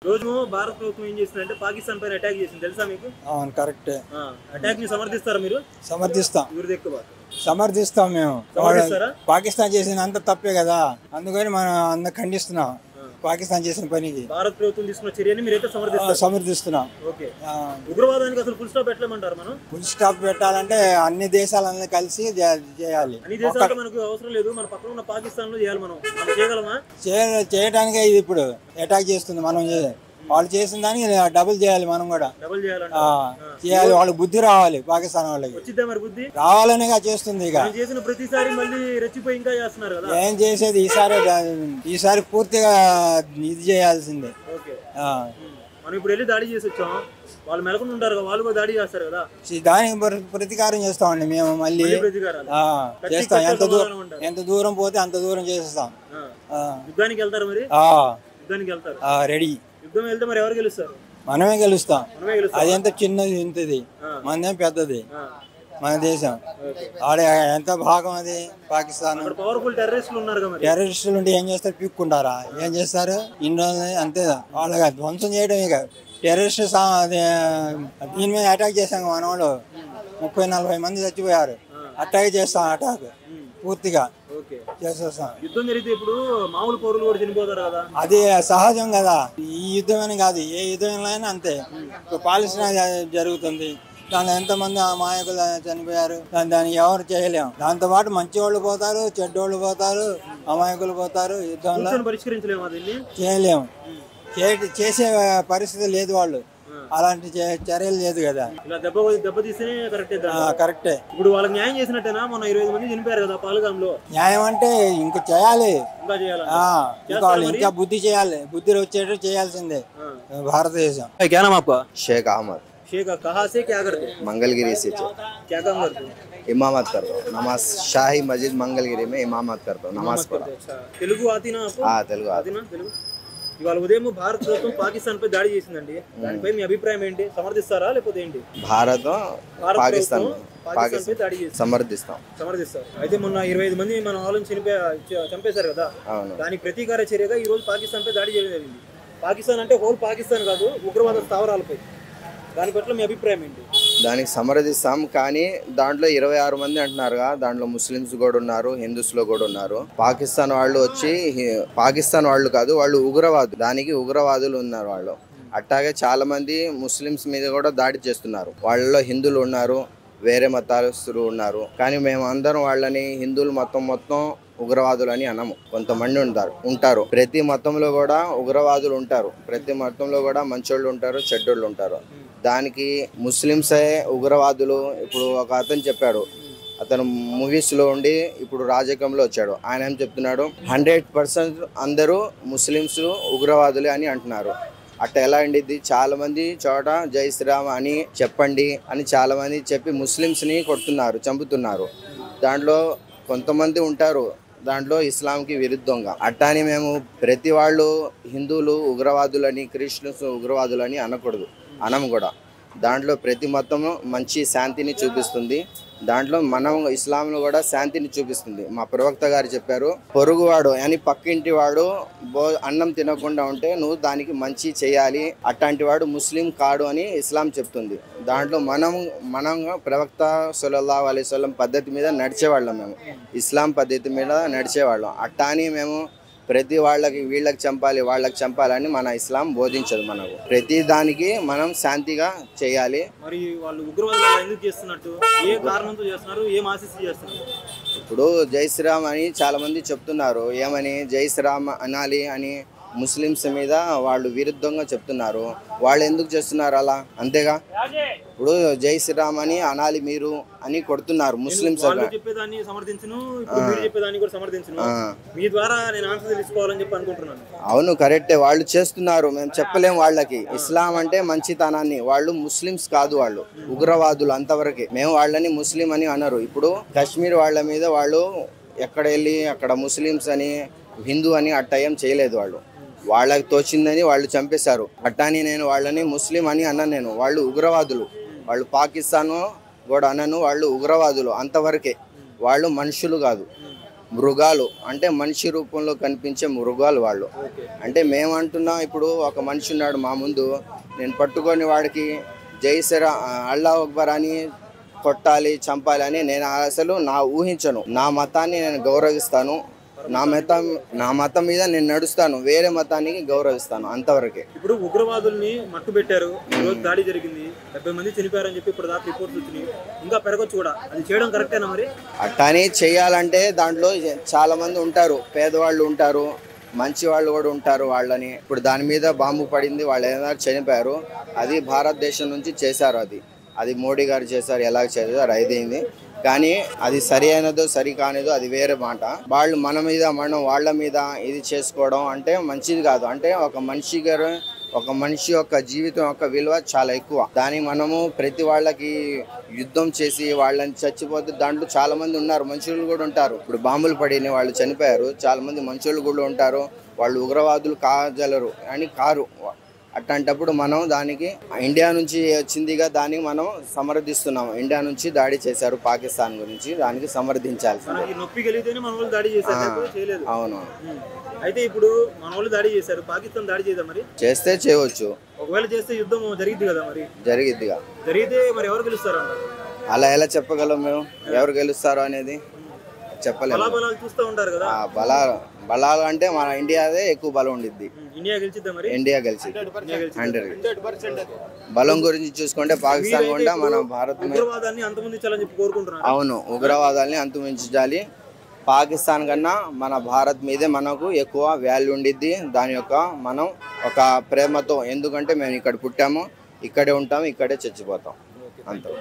రోజు భారత ప్రభుత్వం ఏం చేసిందంటే పాకిస్తాన్ పైన అటాక్ చేసింది తెలుసా మీకు? అవును కరెక్టే. అటాక్ ని సమర్థిస్తారా మీరు? సమర్థిస్తాం. ఎవరిది ఎక్కువ? సమర్థిస్తాం మేము. సమర్థిస్తారా? పాకిస్తాన్ చేసిన అంత తప్పే కదా, అందుకని మనం అంత ఖండిస్తున్నాం పాకిస్తాన్ చేసిన పనికి. భారత ప్రభుత్వం తీసుకున్న చర్యని మీరైతే సమర్థిస్తున్నాం. ఓకే. ఉగ్రవాదానికి అసలు ఫుల్ స్టాప్ పెట్టలేమంటారు మనం? ఫుల్ స్టాప్ పెట్టాలంటే అన్ని దేశాలన్నీ కలిసి చేయాలి. అన్ని దేశాలతో మనకు అవసరం లేదు, మన పక్కన ఉన్న పాకిస్తాన్ లో చేయాలి. మనం చేయగలమా? చేయడానికే ఇది ఇప్పుడు అటాక్ చేస్తుంది. మనం వాళ్ళు చేసిన దానికి డబుల్ చేయాలి, మనం కూడా డబుల్ చేయాలి. వాళ్ళకి బుద్ధి రావాలి, పాకిస్తాన్ వాళ్ళకి వచ్చిద్దా మరి బుద్ధి? రావాలనేగా చేస్తుంది. ఇక చేసిన ప్రతిసారి మళ్ళీ రెచ్చిపోయి ఇంకా చేస్తున్నారు కదా. ఏం చేసేది ఈసారి పూర్తిగా ఇది చేయాల్సిందే. మనం ఇప్పుడు వెళ్ళి దాడి చేసి వచ్చాం, వాళ్ళు మెలకుండా ఉంటారు, వాళ్ళు కూడా దాడి చేస్తారు కదా. దానికి ప్రతీకారం చేస్తామండి మేము. మళ్ళీ చేస్తాం. ఎంత దూరం పోతే అంత దూరం చేస్తాం. యుద్ధానికి వెళ్తారు మరి? యుద్ధానికి వెళ్తారు. రెడీ. యుద్ధం వెళ్తే మరి ఎవరు గెలుస్తారు? మనమే గెలుస్తాం. అది ఎంత చిన్నది ఇంతది, మనదేం పెద్దది. మన దేశం ఆడ ఎంత భాగం అది పాకిస్తాన్. పవర్ఫుల్ టెర్రరిస్టులు ఉన్నారు కదా. టెర్రరిస్టులు ఉంటే ఏం చేస్తారు? పీక్కుంటారా? ఏం చేస్తారు? ఇన్ని రోజులు అంతే, వాళ్ళకి ధ్వంసం చేయడం. ఇక టెర్రరిస్ట్ దీని మీద అటాక్ చేశాం మన వాళ్ళు, 30-40 మంది చచ్చిపోయారు. అటాక్ చేస్తాం, అటాక్ పూర్తిగా చేసేస్తాం. యుద్ధం జరిగితే ఇప్పుడు మామూలు పౌరులు కూడా చనిపోతారు కదా. అది సహజం కదా. ఈ యుద్ధమని కాదు, ఏ యుద్ధంలో అయినా అంతే. ఇప్పుడు పాలస్తీనా జరుగుతుంది, దాని ఎంతమంది అమాయకులు చనిపోయారు. దాన్ని ఎవరు చేయలేము. దాంతో పాటు మంచి వాళ్ళు పోతారు, చెడ్డోళ్ళు పోతారు, అమాయకులు పోతారు. యుద్ధంలో చేయలేము, చేసే పరిస్థితి లేదు. వాళ్ళు అలాంటి చర్యలు లేదు కదా. కరెక్టే. ఇప్పుడు వాళ్ళకి న్యాయం చేసినట్టేనా? మొన్న 25 మంది చనిపోయారు కదా పాల్గాంలో. న్యాయం అంటే ఇంకా చేయాలి, ఇంకా బుద్ధి చేయాలి. బుద్ధి వచ్చేటట్టు చేయాల్సిందే భారతదేశం. शेख अहमद। शेख कहाँ से क्या करते? मंगलगिरी से। क्या काम करते? इमामत करता हूँ, नमाज शाही मस्जिद मंगलगिरी में इमामत करता हूँ, नमाज पढ़ा। తెలుగు आती ना आपको? हाँ తెలుగు आती ना. తెలుగు. ఇవాళ ఉదయం భారత ప్రభుత్వం పాకిస్తాన్ పై దాడి చేసిందండి, దానిపై మీ అభిప్రాయం ఏంటి? సమర్థిస్తారా లేకపోతే ఏంటి? భారత్ పాకిస్తాన్ దాడి చేసి సమర్థిస్తారు. అయితే మొన్న 25 మంది మన వాళ్ళని చంపేశారు కదా, దానికి ప్రతీకార చర్యగా ఈ రోజు పాకిస్తాన్ పై దాడి చేయడం జరిగింది. పాకిస్తాన్ అంటే హోల్ పాకిస్తాన్ కాదు, ఉగ్రవాద స్థావరాలపై. దాని పట్ల మీ అభిప్రాయం ఏంటి? దానికి సమర్థిస్తాం, కానీ దాంట్లో 26 మంది అంటున్నారుగా, దాంట్లో ముస్లిమ్స్ కూడా ఉన్నారు, హిందూస్ లో కూడా ఉన్నారు. పాకిస్తాన్ వాళ్ళు వచ్చి, పాకిస్తాన్ వాళ్ళు కాదు, వాళ్ళు ఉగ్రవాదులు, దానికి ఉగ్రవాదులు ఉన్నారు వాళ్ళు. అట్లాగే చాలా మంది ముస్లిమ్స్ మీద కూడా దాడి చేస్తున్నారు. వాళ్ళలో హిందువులు ఉన్నారు, వేరే మతాలస్తులు ఉన్నారు. కానీ మేము అందరం వాళ్ళని హిందువులు మొత్తం ఉగ్రవాదులు అని అనము. కొంతమంది ఉంటారు. ప్రతి మతంలో కూడా ఉగ్రవాదులు ఉంటారు, ప్రతి మతంలో కూడా మంచోళ్ళు ఉంటారు, చెడ్డోళ్ళు ఉంటారు. దానికి ముస్లిమ్సే ఉగ్రవాదులు. ఇప్పుడు ఒక అతను చెప్పాడు, అతను మూవీస్ లో ఉండి ఇప్పుడు రాజకీయంలో వచ్చాడు. ఆయన ఏం చెప్తున్నాడు, 100% అందరూ ముస్లిమ్స్ ఉగ్రవాదులే అని అంటున్నారు. అట్లా ఎలా అండిద్ది? చాలా మంది చోట జై శ్రీరామ్ అని చెప్పండి అని చాలా మంది చెప్పి ముస్లిమ్స్ ని కొడుతున్నారు, చంపుతున్నారు. దాంట్లో కొంతమంది ఉంటారు దాంట్లో ఇస్లాంకి విరుద్ధంగా. అట్టాని మేము ప్రతి వాళ్ళు హిందువులు ఉగ్రవాదులని, క్రిస్టియన్స్ ఉగ్రవాదులని అనకూడదు, అనము కూడా. దాంట్లో ప్రతి మతము మంచి శాంతిని చూపిస్తుంది. దాంట్లో మనం ఇస్లాంలో కూడా శాంతిని చూపిస్తుంది. మా ప్రవక్త గారు చెప్పారు, పొరుగువాడు అని పక్కింటి వాడు అన్నం తినకుండా ఉంటే నువ్వు దానికి మంచి చేయాలి, అట్లాంటి వాడు ముస్లిం కాడు అని ఇస్లాం చెప్తుంది. దాంట్లో మనం ప్రవక్త సల్లల్లాహు అలైహి వసల్లం పద్ధతి మీద నడిచేవాళ్ళం, మేము ఇస్లాం పద్ధతి మీద నడిచేవాళ్ళం. అట్టాని మేము ప్రతి వీళ్ళకి చంపాలి వాళ్ళకి చంపాలని మన ఇస్లాం బోధించదు. మనకు ప్రతి దానికి మనం శాంతిగా చేయాలి. మరి వాళ్ళు ఉగ్రవాదులు ఎందుకు చేస్తున్నట్టు? ఏ కారణంతో చేస్తున్నారు? ఏం ఆశిస్తూ చేస్తున్నారు? ఇప్పుడు జై శ్రీరామ్ అని చాలా మంది చెప్తున్నారు. ఏమని జై శ్రీరామ్ అనాలి అని ముస్లిమ్స్ మీద వాళ్ళు విరుద్ధంగా చెప్తున్నారు. వాళ్ళు ఎందుకు చేస్తున్నారు అలా? అంతేగా. ఇప్పుడు జై శ్రీరామ్ అని అనాలి మీరు అని కొడుతున్నారు ముస్లిమ్స్. అవును కరెక్టే, వాళ్ళు చేస్తున్నారు, మేము చెప్పలేము వాళ్ళకి. ఇస్లాం అంటే మంచితనాన్ని, వాళ్ళు ముస్లిమ్స్ కాదు, వాళ్ళు ఉగ్రవాదులు అంతవరకే. మేము వాళ్ళని ముస్లిం అని అనరు. ఇప్పుడు కాశ్మీర్ వాళ్ళ మీద వాళ్ళు ఎక్కడ వెళ్ళి అక్కడ ముస్లిమ్స్ అని, హిందూ అని అట్ట ఏం చేయలేదు. వాళ్ళకి తోచిందని వాళ్ళు చంపేశారు. అట్టాని నేను వాళ్ళని ముస్లిం అని అన్నాను నేను. వాళ్ళు ఉగ్రవాదులు, వాళ్ళు పాకిస్తాన్ కూడా అనను, వాళ్ళు ఉగ్రవాదులు అంతవరకే. వాళ్ళు మనుషులు కాదు. మృగాలు, అంటే మనిషి రూపంలో కనిపించే మృగాలు వాళ్ళు. అంటే మేమంటున్నాం, ఇప్పుడు ఒక మనిషి ఉన్నాడు మా ముందు, నేను పట్టుకొని వాడికి జై శ్రీ అల్లా అక్బర్ అని కొట్టాలి, చంపాలి అని నేను అసలు ఊహించను. నా మతాన్ని నేను గౌరవిస్తాను, నా మతం మీద నేను నడుస్తాను, వేరే మతానికి గౌరవిస్తాను, అంతవరకే. ఇప్పుడు ఉగ్రవాదుల్ని మట్టు పెట్టారు, ఈరోజు దాడి జరిగింది, 70 మంది చనిపోయారని చెప్పి ఇప్పుడు దాకా రిపోర్ట్స్ వచ్చినాయి, ఇంకా పెరగచ్చు కూడా. అది చేయడం కరెక్టేనా మరి? అట్లానే చేయాలంటే దాంట్లో చాలా మంది ఉంటారు, పేదవాళ్ళు ఉంటారు, మంచి వాళ్ళు కూడా ఉంటారు. వాళ్ళని ఇప్పుడు దాని మీద బాంబు పడింది, వాళ్ళు ఏదైనా చనిపోయారు, అది భారతదేశం నుంచి చేశారు, అది మోడీ గారు చేశారు, ఎలా చేశారు అయింది. కానీ అది సరి అయినదో సరి కానిదో అది వేరే మాట. వాళ్ళు మన మీద మనం వాళ్ళ మీద ఇది చేసుకోవడం అంటే మంచిది కాదు. అంటే ఒక మనిషి యొక్క జీవితం యొక్క విలువ చాలా ఎక్కువ. దానికి మనము ప్రతి వాళ్ళకి యుద్ధం చేసి వాళ్ళని చచ్చిపోతే, దాంట్లో చాలా మంది ఉన్నారు, మనుషులు కూడా ఉంటారు. ఇప్పుడు బాంబులు పడిన వాళ్ళు చనిపోయారు, చాలా మంది మనుషులు కూడా ఉంటారు, వాళ్ళు ఉగ్రవాదులు కాజలరు అని కారు. అట్లాంటప్పుడు మనం దానికి ఇండియా నుంచి వచ్చిందిగా, దానికి మనం సమర్థిస్తున్నాం. ఇండియా నుంచి దాడి చేశారు పాకిస్తాన్ గురించి, దానికి సమర్థించాలి. నొప్పి కలిగితేనే మన వాళ్ళు దాడి చేశారు, చేయలేదు. అవును. అయితే ఇప్పుడు మన వాళ్ళు దాడి చేశారు, పాకిస్తాన్ దాడి చేద్దాం మరి? చేస్తే చేయవచ్చు. ఒకవేళ చేస్తే యుద్ధం జరిగిద్ది కదా మరి? జరిగిద్దిగా. జరిగితే మరి ఎవరు గెలుస్తారు అంటారు? అలా ఎలా చెప్పగలం మేము, ఎవరు గెలుస్తారో అనేది చెప్పలేము. బలాలు చూస్తూ ఉంటారు కదా. బలాలు అంటే మన ఇండియాదే ఎక్కువ బలం ఉండిద్ది. ఇండియా గెలిచిద్దా మరి? ఇండియా గెలిచిద్ది 100%. బలం గురించి చూసుకుంటే పాకిస్తాన్ కూడా మన భారత్ ఉగ్రవాదాన్ని అంతమొందించాలని చెప్పి కోరుకుంటున్నారు. అవును, ఉగ్రవాదాన్ని అంతమొందించాలి. పాకిస్తాన్ కన్నా మన భారత్ మీదే మనకు ఎక్కువ వాల్యూ ఉండిద్ది. దాని యొక్క మనం ఒక ప్రేమతో, ఎందుకంటే మేము ఇక్కడ పుట్టాము, ఇక్కడే ఉంటాము, ఇక్కడే చచ్చిపోతాం, అంతే.